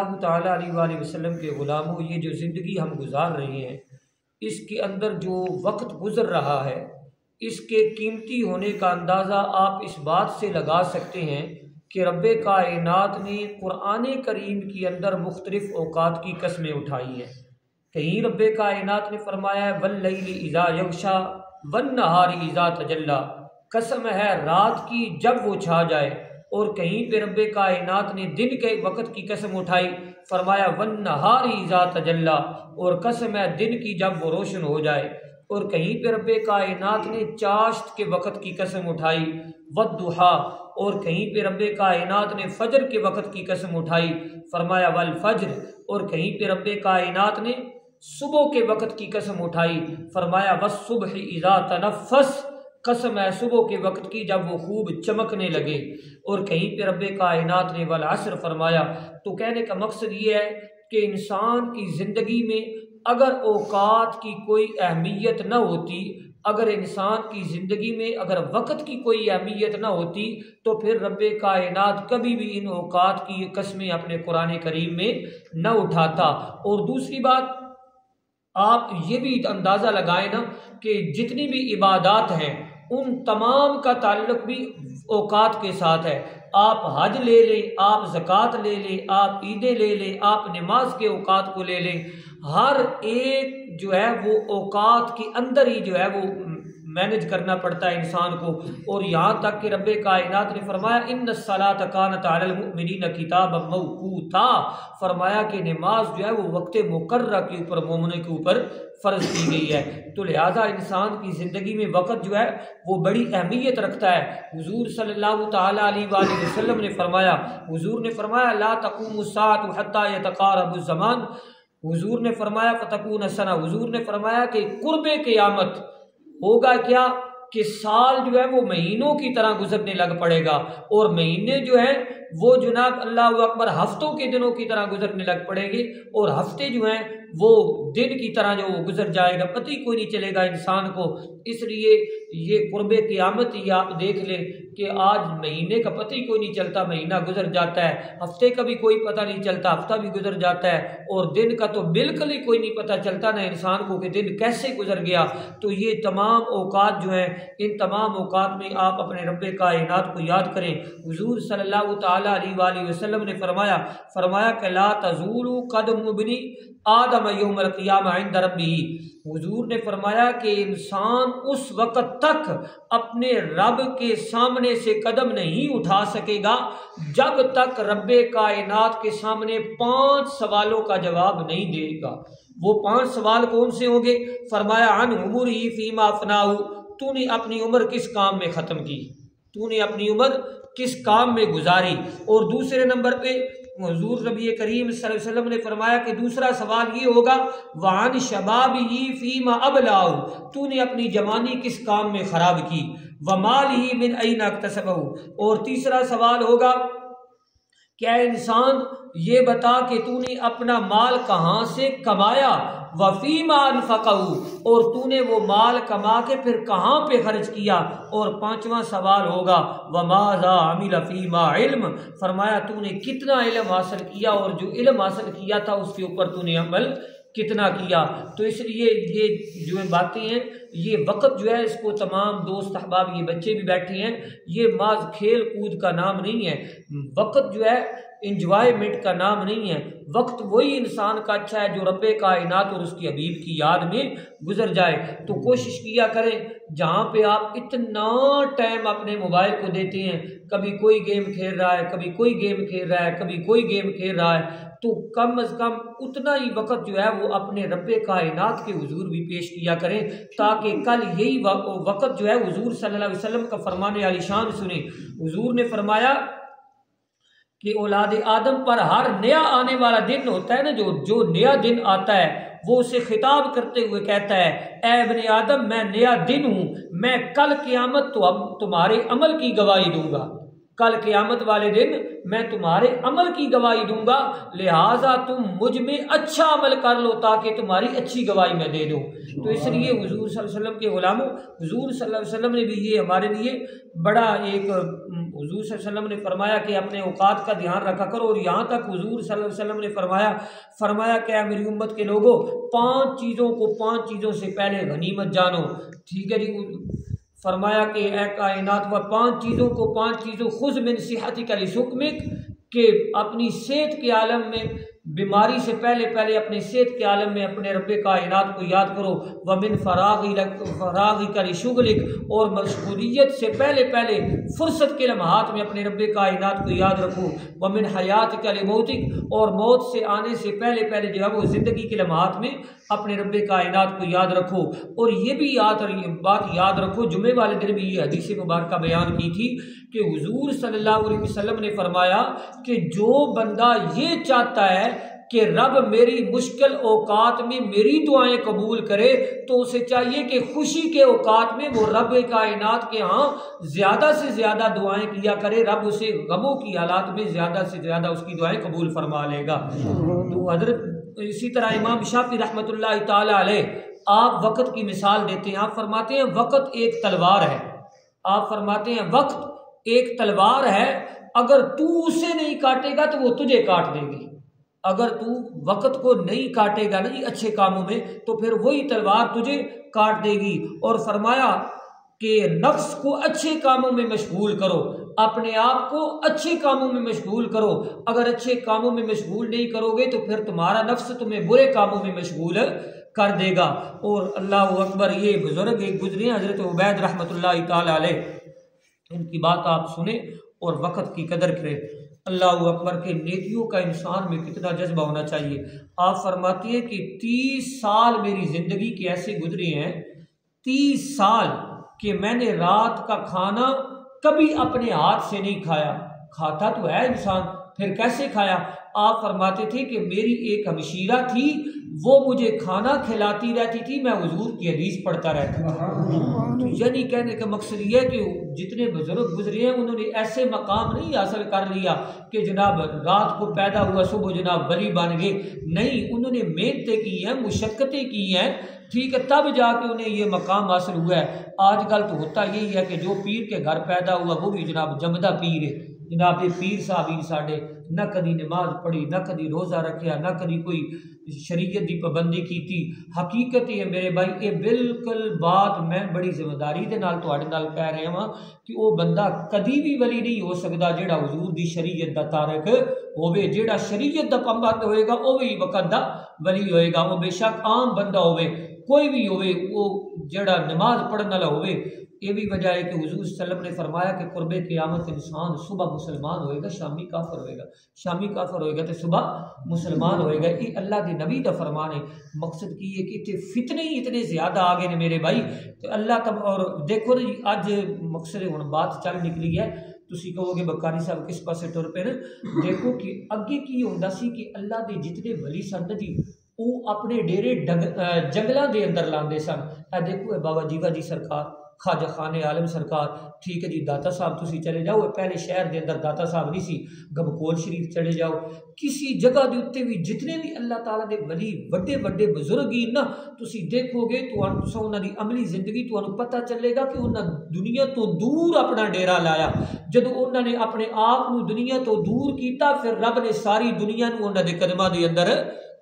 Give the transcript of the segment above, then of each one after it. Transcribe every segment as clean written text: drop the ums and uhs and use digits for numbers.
اللہ تعالیٰ علیہ وآلہ وسلم کے غلاموں، یہ جو زندگی ہم گزار رہے ہیں اس کے اندر جو وقت گزر رہا ہے اس کے قیمتی ہونے کا اندازہ آپ اس بات سے لگا سکتے ہیں کہ رب کائنات نے قرآن کریم کے اندر مختلف اوقات کی قسمیں اٹھائی ہیں۔ کہیں رب کائنات نے فرمایا ہے واللیل اذا یغشا والنہار اذا تجلی، قسم ہے رات کی جب وہ چھا جائے، اور کہیں پہ رب کائنات نے دن کے وقت کی قسم اٹھائی، فرمایا والنہار اذا تجلی، اور قسم ہے دن کی جب وہ روشن ہو جائے، اور کہیں پہ رب کائنات نے چاشت کے وقت کی قسم اٹھائی والضحیٰ، اور کہیں پہ رب کائنات نے فجر کے وقت کی قسم اٹھائی، فرمایا والفجر، اور کہیں پہ رب کائنات نے صبح کے وقت کی قسم اٹھائی، فرمایا والصبح اذا تنفس، قسم ہے صبح کے وقت کی جب وہ خوب چمکنے لگے، اور کہیں پہ رب کائنات نے والعصر فرمایا۔ تو کہنے کا مقصد یہ ہے کہ انسان کی زندگی میں اگر اوقات کی کوئی اہمیت نہ ہوتی، اگر انسان کی زندگی میں اگر وقت کی کوئی اہمیت نہ ہوتی تو پھر رب کائنات کبھی بھی ان اوقات کی قسمیں اپنے قرآن کریم میں نہ اٹھاتا۔ اور دوسری بات آپ یہ بھی اندازہ لگائیں نا کہ جتنی بھی عبادات ہیں ان تمام کا تعلق بھی اوقات کے ساتھ ہے۔ آپ حج لے لیں، آپ زکوٰۃ لے لیں، آپ عیدیں لے لیں، آپ نماز کے اوقات کو لے لیں، ہر ایک جو ہے وہ اوقات کے اندر ہی جو ہے وہ مینج کرنا پڑتا ہے انسان کو۔ اور یہاں تک کہ رب کائنات نے فرمایا ان الصلاۃ کانت علی المؤمنین کتابا موقوتا، فرمایا کہ نماز جو ہے وہ وقت مقررہ کے اوپر مومنوں کے اوپر فرض کی گئی ہے۔ تو لہٰذا انسان کی زندگی میں وقت جو ہے وہ بڑی اہمیت رکھتا ہے۔ حضور صلی اللہ تعالیٰ علیہ وآلہ وسلم نے فرمایا، حضور نے فرمایا لا تقوم الساعة حتى يتقارب الزمان، حضور نے فرمایا فتکون سنہ، حضور نے فرمایا کہ قرب قیامت ہوگا کیا کہ سال جو ہے وہ مہینوں کی طرح گزرنے لگ پڑے گا، اور مہینے جو ہیں وہ جناب اللہ اکبر ہفتوں کے دنوں کی طرح گزرنے لگ پڑیں گے، اور ہفتے جو ہیں وہ دن کی طرح جو گزر جائے گا، پتہ ہی کوئی نہیں چلے گا انسان کو۔ اس لیے یہ قرب قیامت ہی آپ دیکھ لیں کہ آج مہینے کا پتہ ہی کوئی نہیں چلتا، مہینہ گزر جاتا ہے، ہفتے کا بھی کوئی پتہ نہیں چلتا، ہفتہ بھی گزر جاتا ہے، اور دن کا تو بالکل ہی کوئی نہیں پتہ چلتا نہ انسان کو کہ دن کیسے گزر گیا۔ تو یہ تمام اوقات جو ہیں ان تمام اوقات میں آپ اپنے رب کائنات کو یاد کریں۔ حضور صلی اللہ تعالیٰ علیہ وآلہ وسلم نے فرمایا کہ لا تزول قدم ابن آدم یوم القیامہ عند ربہ، حضور نے فرمایا کہ انسان اس وقت تک اپنے رب کے سامنے سے قدم نہیں اٹھا سکے گا جب تک رب کائنات کے سامنے 5 سوالوں کا جواب نہیں دے گا۔ وہ 5 سوال کون سے ہوں گے؟ فرمایا عن عمرہ فیما افناہ، تو نے اپنی عمر کس کام میں ختم کی، تو نے اپنی عمر کس کام میں گزاری۔ اور دوسرے نمبر پہ حضور نبی کریم صلی اللہ علیہ وسلم نے فرمایا کہ دوسرا سوال یہ ہوگا وعن شبابہ فیما ابلاہ، تو نے اپنی جوانی کس کام میں خراب کی، ومالہ من این اکتسبہ، اور تیسرا سوال ہوگا کیا انسان یہ بتا کہ تو نے اپنا مال کہاں سے کمایا، وفیما انفقہ، اور تو نے وہ مال کما کے پھر کہاں پہ خرچ کیا۔ اور 5واں سوال ہوگا وماذا عمل فیما علم، فرمایا تو نے کتنا علم حاصل کیا، اور جو علم حاصل کیا تھا اس کے اوپر تو نے عمل کتنا کیا۔ تو اس لیے یہ جو باتیں ہیں یہ وقت جو ہے اس کو تمام دوست احباب یہ بچے بھی بیٹھے ہیں، یہ محض کھیل کود کا نام نہیں ہے، وقت جو ہے انجوائمنٹ کا نام نہیں ہے، وقت وہی انسان کا اچھا ہے جو رب کائنات اور اس کی حبیب کی یاد میں گزر جائے۔ تو کوشش کیا کریں جہاں پہ آپ اتنا ٹائم اپنے موبائل کو دیتے ہیں، کبھی کوئی گیم کھیل رہا ہے، کبھی کوئی گیم کھیل رہا ہے، کبھی کوئی گیم کھیل رہا ہے، تو کم از کم اتنا ہی وقت جو ہے وہ اپنے رب کائنات کے حضور بھی پیش کیا کریں، تاکہ کل یہی وقت جو ہے حضور صلی اللہ علیہ وسلم کا فرمان عالی شان سنیں۔ حضور نے فرمایا کہ اولاد آدم پر ہر نیا آنے والا دن ہوتا ہے نا، جو نیا دن آتا ہے وہ اسے خطاب کرتے ہوئے کہتا ہے اے ابن آدم میں نیا دن ہوں، میں کل قیامت تو اب تمہارے عمل کی گواہی دوں گا، کل قیامت والے دن میں تمہارے عمل کی گواہی دوں گا، لہٰذا تم مجھ میں اچھا عمل کر لو تاکہ تمہاری اچھی گواہی میں دے دوں۔ تو اس لیے حضور صلی اللہ علیہ وسلم کے غلاموں، حضور صلی اللہ علیہ وسلم نے بھی یہ ہمارے لیے بڑا ایک، حضور صلی اللہ علیہ وسلم نے فرمایا کہ اپنے اوقات کا دھیان رکھا کرو، اور یہاں تک حضور صلی اللہ علیہ وسلم نے فرمایا کہ اے میری امت کے لوگوں، 5 چیزوں سے پہلے غنیمت جانو۔ ٹھیک ہے جی، فرمایا کہ اے کائنات، و 5 چیزوں خذ من صحتک لسقمک، کہ اپنی صحت کے عالم میں، بیماری سے پہلے اپنے صحت کے عالم میں اپنے رب کائنات کو یاد کرو، ومن فراغک لشغلک، اور مشغولیت سے پہلے فرصت کے لمحات میں اپنے رب کائنات کو یاد رکھو، ومن حیاتک لموتک، اور موت سے آنے سے پہلے جو ہے وہ زندگی کے لمحات میں اپنے رب کائنات کو یاد رکھو۔ اور یہ بھی بات یاد رکھو، جمعے والے دن بھی یہ حدیث مبارکہ بیان کی تھی کہ حضور صلی اللہ علیہ وسلم نے فرمایا کہ جو بندہ یہ چاہتا ہے کہ رب میری مشکل اوقات میں میری دعائیں قبول کرے، تو اسے چاہیے کہ خوشی کے اوقات میں وہ رب کائنات کے ہاں زیادہ سے زیادہ دعائیں کیا کرے، رب اسے غموں کی حالات میں زیادہ سے زیادہ اس کی دعائیں قبول فرما لے گا۔ تو حضرت اسی طرح امام شافعی رحمۃ اللہ تعالی علیہ، آپ وقت کی مثال دیتے ہیں، آپ فرماتے ہیں وقت ایک تلوار ہے، آپ فرماتے ہیں وقت ایک تلوار ہے، اگر تو اسے نہیں کاٹے گا تو وہ تجھے کاٹ دے گی، اگر تو وقت کو نہیں کاٹے گا نہیں اچھے کاموں میں تو پھر وہی تلوار تجھے کاٹ دے گی۔ اور فرمایا کہ نفس کو اچھے کاموں میں مشغول کرو، اپنے آپ کو اچھے کاموں میں مشغول کرو، اگر اچھے کاموں میں مشغول نہیں کرو گے تو پھر تمہارا نفس تمہیں برے کاموں میں مشغول کر دے گا۔ اور اللہ اکبر، یہ بزرگ ایک گزرے ہیں حضرت عبید رحمۃ اللہ تعالی علیہ، ان کی بات آپ سنیں اور وقت کی قدر کریں۔ اللہ اکبر، کے نیکیوں کا انسان میں کتنا جذبہ ہونا چاہیے۔ آپ فرماتی ہیں کہ 30 سال میری زندگی کے ایسے گزرے ہیں، 30 سال کہ میں نے رات کا کھانا کبھی اپنے ہاتھ سے نہیں کھایا، کھاتا تو ہے انسان، پھر کیسے کھایا؟ آپ فرماتے تھے کہ میری ایک ہمشیرہ تھی، وہ مجھے کھانا کھلاتی رہتی تھی، میں حضور کی حدیث پڑھتا رہتا تھا۔ تو یعنی کہنے کا مقصد یہ ہے کہ جتنے بزرگ گزرے ہیں انہوں نے ایسے مقام نہیں حاصل کر لیا کہ جناب رات کو پیدا ہوا صبح جناب ولی بن گئے، نہیں، انہوں نے محنتیں کی ہیں، مشقتیں کی ہیں، ٹھیک ہے، تب جا کے انہیں یہ مقام حاصل ہوا ہے۔ آج کل تو ہوتا یہی ہے کہ جو پیر کے گھر پیدا ہوا وہ بھی جناب جمدہ پیر ہے، جناب یہ پیر صاحب ہی ساڈے نہ کدی نماز پڑھی، نہ کدی روزہ رکھیا، نہ کدی کوئی شریعت دی پابندی کیتی۔ حقیقت یہ میرے بھائی، یہ بالکل بات میں بڑی ذمہ داری دے نال تواڈے نال کہہ رہا ہاں کہ وہ بندہ کدی بھی ولی نہیں ہو سکدا جیڑا حضور دی شریعت دا تارک ہوے، جیڑا شریعت دا پابند ہوئے گا وہ بھی وقت دا ولی ہوئے گا، وہ بے شک عام بندہ ہوئے، کوئی بھی ہوئے، وہ جیڑا نماز پڑھن والا ہوئے۔ یہ بھی وجہ ہے کہ حضور صلی اللہ علیہ وسلم نے فرمایا کہ قرب قیامت انسان صبح مسلمان ہوئے گا، شامی کافر ہوئے گا، شامی کافر ہوئے گا تو صبح مسلمان ہوئے گا۔ یہ اللہ کے نبی کا فرمان ہے۔ مقصد کی ہے کہ فتنے ہی اتنے زیادہ آگے نے میرے بھائی، تو اللہ تب اور دیکھو نا جی، اج مقصد ہن بات چل نکلی ہے، تسی کہو گے بکاری صاحب کس پاسے ٹر پے نا، دیکھو کہ اگے کی ہوندا سی کہ اللہ دے جتنے ولی سن جی وہ اپنے ڈیرے جنگلاں دے اندر لاندے سن۔ اے دیکھو اے بابا جیوا جی سرکار، خواجہ خان عالم سرکار، ٹھیک ہے جی، داتا صاحب تسی چلے جاؤ، پہلے شہر دے اندر داتا صاحب نہیں سی، گمکول شریف چلے جاؤ، کسی جگہ دے اوتے بھی جتنے بھی اللہ تعالیٰ دے ولی وڈے وڈے بزرگین نا، تسی دیکھو گے تو انہاں دی عملی زندگی تانوں پتہ چلے گا کہ انہاں دنیا تو دور اپنا ڈیرا لایا۔ جدوں انہاں نے اپنے آپ نو دنیا تو دور کیتا، پھر رب نے ساری دنیا نو انہاں دے قدماں دے اندر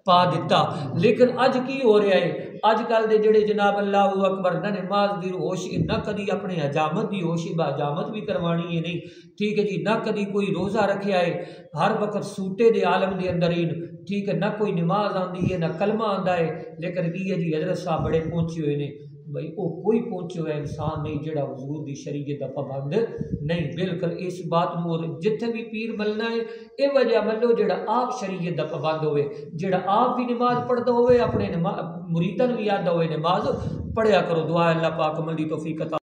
پا دیتا۔ لیکن اج کی ہو رہا ہے، اج کل دے جڑے جناب اللہ اکبر، نہ نماز دی ہوش، نہ کدی اپنے حجامت دی ہوش، با حجامت بھی کروانی ہے نہیں، ٹھیک ہے جی، نہ کدی کوئی روزہ رکھیا ہے، ہر وقت سوٹے دے عالم دے اندر ہی، ٹھیک ہے، نہ کوئی نماز آندی ہے، نہ کلمہ آندا ہے۔ لیکن کی ہے جی، حضرت صاحب بڑے پہنچے ہوئے نے بھائی، وہ کوئی پہنچے ہوا انسان نہیں جڑا حضور دی شریعت دا پابند نہیں۔ بالکل اس بات نو جتھے بھی پیر ملنا ہے اے وجہ ملو جڑا آپ شریعت دا پابند ہوئے، جڑا آپ بھی نماز پڑھدا ہوئے، اپنے مریداں نو یاد ہوئے نماز پڑھیا کرو۔ دعا اللہ پاک عمل دی توفیق عطا